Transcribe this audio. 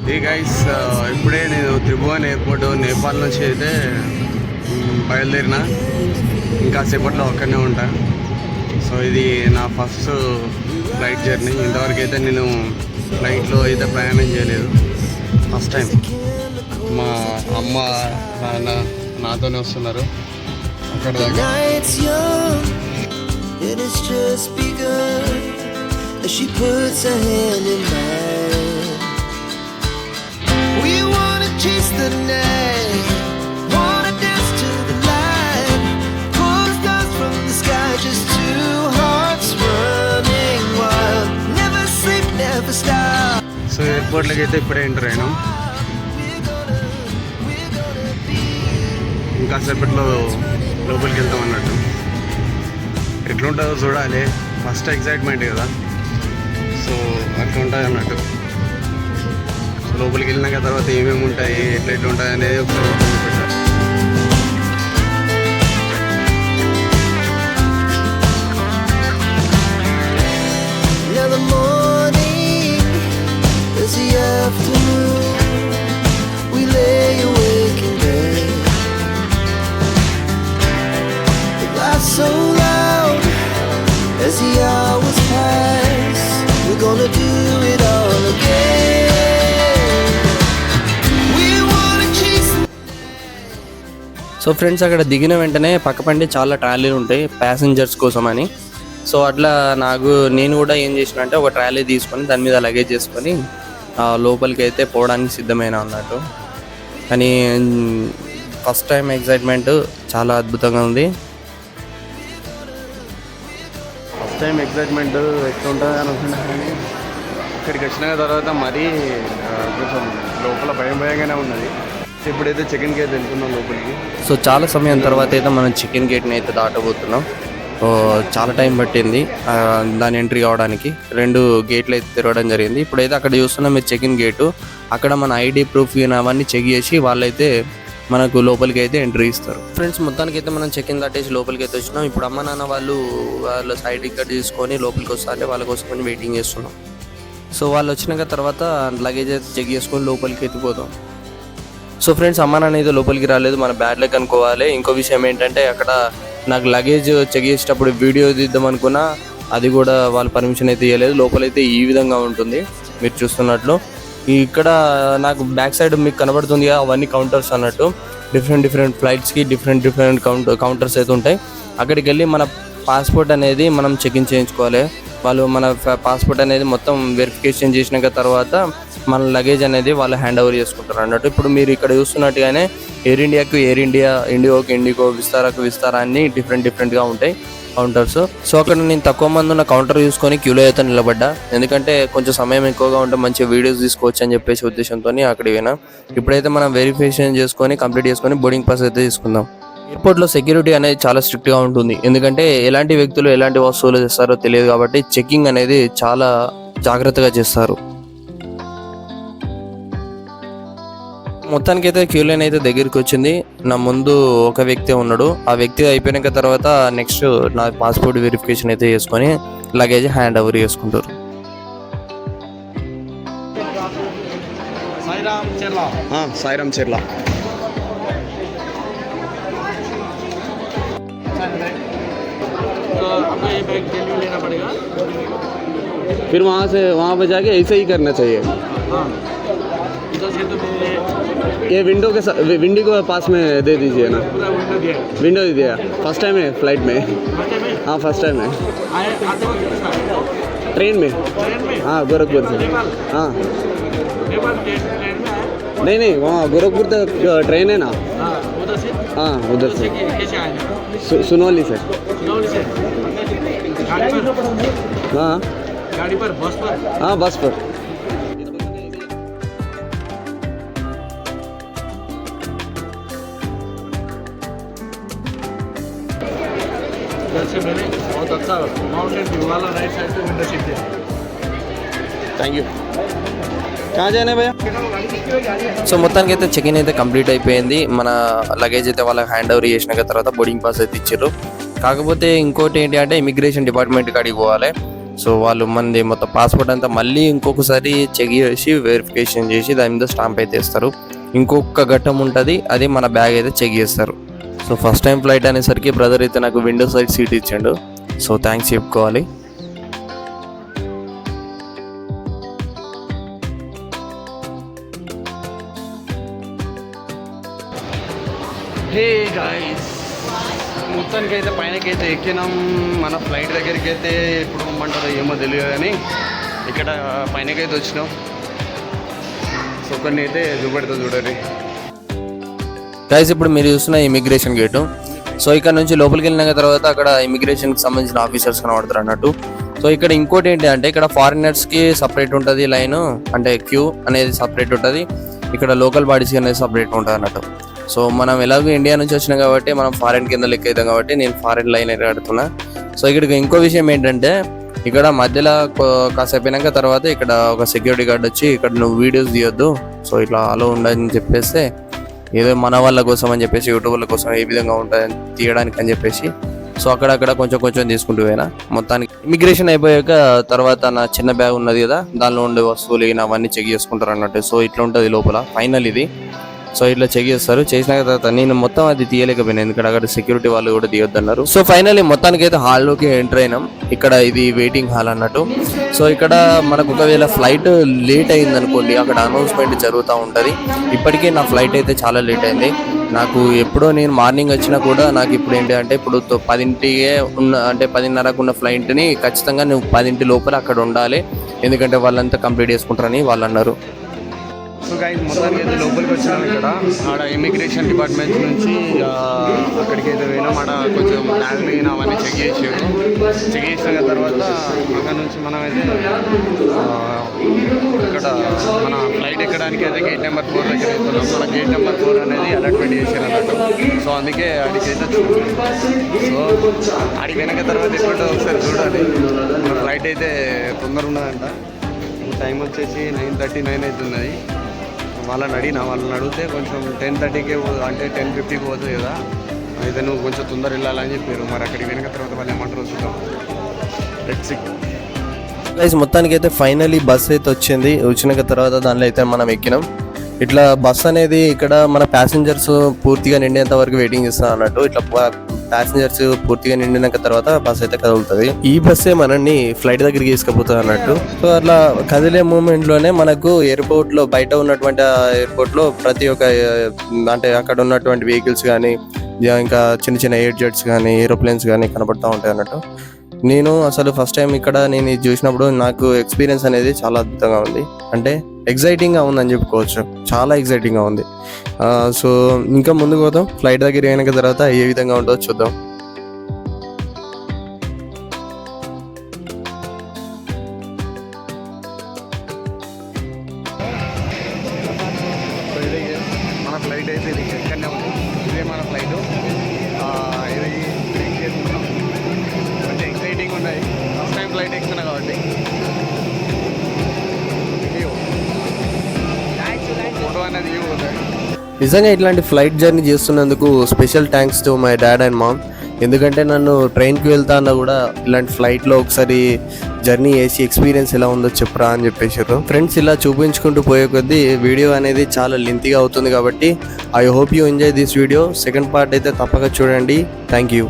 ఏ guys ఇప్పుడే నేను Tribhuvan airport Nepal నుంచి అయితే బయలుదేరిన ఇంకా సేపట్లో అక్కడనే ఉంటా. సో ఇది నా ఫస్ట్ ఫ్లైట్ జర్నీ. ఇంతవరకు అయితే నేను ఫ్లైట్లో అయితే ప్రయాణం చేయలేదు, ఫస్ట్ టైం. మా అమ్మ నాన్న నాతోనే వస్తున్నారు అక్కడ దాకా. She puts her hand in mine. We wanna chase the night, wanna dance to the light, pull stars from the sky, just two hearts running wild, never sleep, never stop. So airport lagi అయితే ఇప్పుడే enter అయినాం. ఇంకా సేపట్లో లోపలికి వెళ్తాం అన్నట్టు. ఎట్లుంటుందో చూడాలి, ఫస్ట్ ఎక్సైట్మెంట్ కదా, సో అట్లా ఉంటుంది అన్నట్టు. సో లోపలికి వెళ్ళినాక తర్వాత ఏమేమి ఉంటాయి, ఎట్లా ఉంటాయి అనేది ఒకసారి పెట్టారు. So loud as the hours pass, we're gonna do it all again. We wanna chase. So friends, అక్కడ దిగిన వెంటనే పక్కపండి చాలా ట్రాలీలు ఉంటాయి ప్యాసింజర్స్ కోసం అని. సో అట్లా నేను కూడా ఏం చేసిన అంటే ఒక ట్రాలీ తీసుకొని దాని మీద లగేజ్ చేసుకొని లోపలికి అయితే పోవడానికి సిద్ధమైన అన్నట్టు. కానీ ఫస్ట్ టైం ఎక్సైట్మెంట్ చాలా అద్భుతంగా ఉంది. టైం ఎక్సైట్మెంట్ ఎట్లా ఉంటుంది అని అనుకున్నా, కానీ ఇక్కడికి వచ్చిన తర్వాత మరీ కొంచెం లోపల భయంగానే ఉన్నది. ఇప్పుడైతే చికెన్ గేట్ వెళ్తున్నాం లోపలికి. సో చాలా సమయం తర్వాత అయితే మనం చికెన్ గేట్ని అయితే దాటబోతున్నాం. చాలా టైం పట్టింది దాని ఎంట్రీ కావడానికి. 2 గేట్లు అయితే తిరగడం జరిగింది. ఇప్పుడైతే అక్కడ చూస్తున్నాం మీరు చికెన్ గేటు. అక్కడ మన ఐడి ప్రూఫ్ అవన్నీ చెక్ చేసి వాళ్ళైతే మనకు లోపలికి అయితే ఎంట్రీ ఇస్తారు. ఫ్రెండ్స్, మొత్తానికి అయితే మనం చెక్ ఇన్ కట్టేసి లోపలికి అయితే వచ్చినాం. ఇప్పుడు అమ్మ నాన్న వాళ్ళ సైడ్ టికెట్ తీసుకొని లోపలికి వస్తారంటే వాళ్ళ కోసం వెయిటింగ్ చేస్తున్నాం. సో వాళ్ళు వచ్చినాక తర్వాత లగేజ్ అయితే చెక్ చేసుకొని లోపలికి ఎత్తిపోతాం. సో ఫ్రెండ్స్, అమ్మ నాన్న అయితే లోపలికి రాలేదు, మన బ్యాడ్ లక్ అనుకోవాలి. ఇంకో విషయం ఏంటంటే అక్కడ నాకు లగేజ్ చెక్ చేసేటప్పుడు వీడియో తీద్దాం అనుకున్నా, అది కూడా వాళ్ళు పర్మిషన్ అయితే ఇవ్వలేదు. లోపలైతే ఈ విధంగా ఉంటుంది మీరు చూస్తున్నట్లు. ఇక్కడ నాకు బ్యాక్ సైడ్ మీకు కనబడుతుంది అవన్నీ కౌంటర్స్ అన్నట్టు. డిఫరెంట్ ఫ్లైట్స్కి డిఫరెంట్ కౌంటర్స్ అయితే ఉంటాయి. అక్కడికి వెళ్ళి మన పాస్పోర్ట్ అనేది మనం చెక్ ఇన్ చేయించుకోవాలి. వాళ్ళు మన పాస్పోర్ట్ అనేది మొత్తం వెరిఫికేషన్ చేసినాక తర్వాత మన లగేజ్ అనేది వాళ్ళు హ్యాండ్ ఓవర్ చేసుకుంటారు అన్నట్టు. ఇప్పుడు మీరు ఇక్కడ చూస్తున్నట్టుగానే ఎయిర్ ఇండియాకు ఎయిర్ ఇండియా, ఇండిగోకి ఇండిగో, విస్తారాకు విస్తారా అన్ని డిఫరెంట్గా ఉంటాయి కౌంటర్స్. సో అక్కడ నేను తక్కువ మంది ఉన్న కౌంటర్ చూసుకొని క్యూలో అయితే నిలబడ్డా. ఎందుకంటే కొంచెం సమయం ఎక్కువగా ఉంటే మంచి వీడియోస్ తీసుకోవచ్చు అని చెప్పేసి ఉద్దేశంతో అక్కడికి పోయినా. ఇప్పుడైతే మనం వెరిఫికేషన్ చేసుకొని కంప్లీట్ చేసుకొని బోర్డింగ్ పాస్ అయితే తీసుకుందాం. ఎయిర్పోర్ట్లో సెక్యూరిటీ అనేది చాలా స్ట్రిక్ట్గా ఉంటుంది. ఎందుకంటే ఎలాంటి వ్యక్తులు ఎలాంటి వస్తువులు చేస్తారో తెలియదు కాబట్టి చెకింగ్ అనేది చాలా జాగ్రత్తగా చేస్తారు. మొత్తానికి అయితే క్యూ లైన్ అయితే దగ్గరికి వచ్చింది. నా ముందు ఒక వ్యక్తి ఉన్నాడు. ఆ వ్యక్తి అయిపోయినాక తర్వాత నెక్స్ట్ నా పాస్పోర్ట్ వెరిఫికేషన్ అయితే చేసుకొని లగేజ్ హ్యాండ్ ఓవర్ చేసుకుంటారు. సాయిరామ్ చెర్లా फिर वहाँ पे जाके ऐसे ही करना चाहिए. ये विंडो के पास में दे दीजिए ना. विंडो दे दिया. फर्स्ट टाइम है फ्लाइट में. हाँ फर्स्ट टाइम है. ट्रेन में. हाँ गोरखपुर से. हाँ नहीं वहाँ गोरखपुर तक ट्रेन है ना. हाँ उधर से. सुनौली से. हाँ गाड़ी पर, बस पर. हाँ बस पर. से मैंने बहुत अच्छा माउंटेन व्यू वाला राइट साइड पे विंडो सीट दिया. Thank you. कहाँ जाना है भैया? సో మొత్తానికి అయితే చెక్ ఇన్ అయితే కంప్లీట్ అయిపోయింది. మన లగేజ్ అయితే వాళ్ళకి హ్యాండ్ ఓవర్ చేసినాక తర్వాత బోర్డింగ్ పాస్ అయితే ఇచ్చారు. కాకపోతే ఇంకోటి ఏంటి అంటే ఇమిగ్రేషన్ డిపార్ట్మెంట్ కాడికి పోవాలి. సో వాళ్ళు మనది మొత్తం పాస్పోర్ట్ అంతా మళ్ళీ ఇంకొకసారి చెక్ చేసి వెరిఫికేషన్ చేసి దాని మీద స్టాంప్ అయితే ఇస్తారు. ఇంకొక ఘట్టం ఉంటుంది, అది మన బ్యాగ్ అయితే చెక్ చేస్తారు. సో ఫస్ట్ టైం ఫ్లైట్ అనేసరికి బ్రదర్ అయితే నాకు విండో సైడ్ సీట్ ఇచ్చాడు. సో థ్యాంక్స్ చెప్పుకోవాలి. హే గాయ్స్, మొత్తానికి అయితే పైనకైతే ఎక్కినాం. మన ఫ్లైట్ దగ్గరికి అయితే ఎప్పుడు రమ్మంటారో ఏమో తెలియదు కానీ ఇక్కడ పైనకైతే వచ్చినాం. సో కొన్ని అయితే చూపెడతా చూడండి గైస్. ఇప్పుడు మీరు చూస్తున్న ఇమిగ్రేషన్ గేటు. సో ఇక్కడ నుంచి లోపలికి వెళ్ళిన తర్వాత అక్కడ ఇమిగ్రేషన్కి సంబంధించిన ఆఫీసర్స్ కనబడతారు అన్నట్టు. సో ఇక్కడ ఇంకోటి ఏంటి అంటే ఇక్కడ ఫారినర్స్కి సపరేట్ ఉంటుంది లైన్, అంటే క్యూ అనేది సపరేట్ ఉంటుంది. ఇక్కడ లోకల్ బాడీస్కి అనేది సపరేట్ ఉంటుంది అన్నట్టు. సో మనం ఎలాగో ఇండియా నుంచి వచ్చినాం కాబట్టి మనం ఫారెన్ కింద లెక్క అవుతాం కాబట్టి నేను ఫారెన్ లైన్ అయితే కడుతున్నా. సో ఇక్కడికి ఇంకో విషయం ఏంటంటే ఇక్కడ మధ్యలో కాసేపు అయినాక తర్వాత ఇక్కడ ఒక సెక్యూరిటీ గార్డ్ వచ్చి ఇక్కడ నువ్వు వీడియోస్ తీయొద్దు, సో ఇట్లా అలో ఉండదని చెప్పేస్తే ఏదో మన వాళ్ళ కోసం అని చెప్పేసి యూట్యూబర్ల కోసం ఏ విధంగా ఉంటుంది తీయడానికి అని చెప్పేసి సో అక్కడక్కడ కొంచెం కొంచెం తీసుకుంటూ పోయినా. మొత్తానికి ఇమిగ్రేషన్ అయిపోయాక తర్వాత నా చిన్న బ్యాగ్ ఉన్నది కదా, దానిలో ఉండే వస్తువులు అవన్నీ చెక్ చేసుకుంటారు అన్నట్టు. సో ఇట్లా ఉంటుంది లోపల ఫైనల్ ఇది. సో ఇట్లా చెక్ చేస్తారు. చేసిన తర్వాత నేను మొత్తం అది తీయలేకపోయినా, ఎందుకంటే అక్కడ సెక్యూరిటీ వాళ్ళు కూడా తీయొద్దన్నారు. సో ఫైనల్లీ మొత్తానికి అయితే హాల్లోకి ఎంటర్ అయినాం. ఇక్కడ ఇది వెయిటింగ్ హాల్ అన్నట్టు. సో ఇక్కడ మనకు ఒకవేళ ఫ్లైట్ లేట్ అయింది అనుకోండి, అక్కడ అనౌన్స్మెంట్ జరుగుతూ ఉంటుంది. ఇప్పటికే నా ఫ్లైట్ అయితే చాలా లేట్ అయింది. నాకు ఎప్పుడో నేను మార్నింగ్ వచ్చినా కూడా నాకు ఇప్పుడు ఏంటి అంటే ఇప్పుడు 10ంటికే ఉన్న, అంటే 10:30కు ఉన్న ఫ్లైట్ని ఖచ్చితంగా నువ్వు 10ంటి లోపల అక్కడ ఉండాలి, ఎందుకంటే వాళ్ళంతా కంప్లీట్ చేసుకుంటారని వాళ్ళు అన్నారు. సో గైస్, మొత్తానికి అయితే లోపలికి వచ్చినాం. ఇక్కడ ఆడ ఇమిగ్రేషన్ డిపార్ట్మెంట్ నుంచి అక్కడికి అయితే పోయినాం. ఆడ కొంచెం బ్యాగ్లు అవన్నీ చెక్ చేసారు. చెక్ చేసిన తర్వాత అక్కడ నుంచి మనం అయితే ఇక్కడ మన ఫ్లైట్ ఎక్కడానికి అయితే గేట్ నెంబర్ 4 దగ్గర వెళ్తున్నాం. మన గేట్ నెంబర్ 4 అనేది అలాట్మెంట్ చేశారు అన్నట్టు. సో అందుకే ఆడికి అయితే సో ఆడికి వెనక తర్వాత ఎప్పుడు ఒకసారి చూడాలి. మన ఫ్లైట్ అయితే తొందర ఉన్నదంట. టైం వచ్చేసి 9:39 అవుతున్నది. వాళ్ళని అడిగితే కొంచెం 10:30కే అంటే 10:50కి పోతుంది కదా, అయితే నువ్వు కొంచెం తొందర వెళ్ళాలని చెప్పారు. మరి అక్కడికి వెనక తర్వాత వాళ్ళు ఏమంటారు చూద్దాం. గైస్ మొత్తానికి అయితే ఫైనలీ బస్ అయితే వచ్చిన తర్వాత దానిలో అయితే మనం ఎక్కినాం. ఇట్లా బస్ అనేది ఇక్కడ మన ప్యాసింజర్స్ పూర్తిగా నిండేంత వరకు వెయిటింగ్ చేస్తాం అన్నట్టు. ఇట్లా ప్యాసింజర్స్ పూర్తిగా నిండినాక తర్వాత బస్ అయితే కదులుతుంది. ఈ బస్సే మనల్ని ఫ్లైట్ దగ్గరికి తీసుకుపోతుంది అన్నట్టు. సో అట్లా కదిలే మూమెంట్ లోనే మనకు ఎయిర్పోర్ట్ లో బయట ఉన్నటువంటి ఎయిర్పోర్ట్ లో ప్రతి ఒక్క అంటే అక్కడ ఉన్నటువంటి వెహికల్స్ కానీ ఇంకా చిన్న చిన్న ఎయిర్ జెట్స్ కానీ ఏరోప్లేన్స్ కానీ కనబడుతూ ఉంటాయి అన్నట్టు. నేను అసలు ఫస్ట్ టైం ఇక్కడ నేను ఇది చూసినప్పుడు నాకు ఎక్స్పీరియన్స్ అనేది చాలా అద్భుతంగా ఉంది, అంటే ఎగ్జైటింగ్గా ఉందని చెప్పుకోవచ్చు. చాలా ఎగ్జైటింగ్గా ఉంది. సో ఇంకా ముందుకు పోతాం. ఫ్లైట్ దగ్గర అయిన తర్వాత ఏ విధంగా ఉంటుందో చూద్దాం. మన ఫ్లైట్ అయితే ఇది ఎక్కడనే ఉంది. ఇదే మన ఫ్లైట్. ఇది కొంచెం ఎక్సైటింగ్ ఉన్నాయి. ఫస్ట్ టైం ఫ్లైట్ ఎక్కుతున్నా కాబట్టి ఫోటో అనేది నిజంగా ఇట్లాంటి ఫ్లైట్ జర్నీ చేస్తున్నందుకు special thanks to my dad and mom. ఎందుకంటే నన్ను ట్రైన్కి వెళ్తా అన్నా కూడా ఇలాంటి ఫ్లైట్లో ఒకసారి జర్నీ చేసి ఎక్స్పీరియన్స్ ఎలా ఉందో చెప్పరా అని చెప్పేసారు. ఫ్రెండ్స్, ఇలా చూపించుకుంటూ పోయే కొద్దీ వీడియో అనేది చాలా లెంతీగా అవుతుంది కాబట్టి I hope you enjoy this video. Second part అయితే తప్పక చూడండి. Thank you.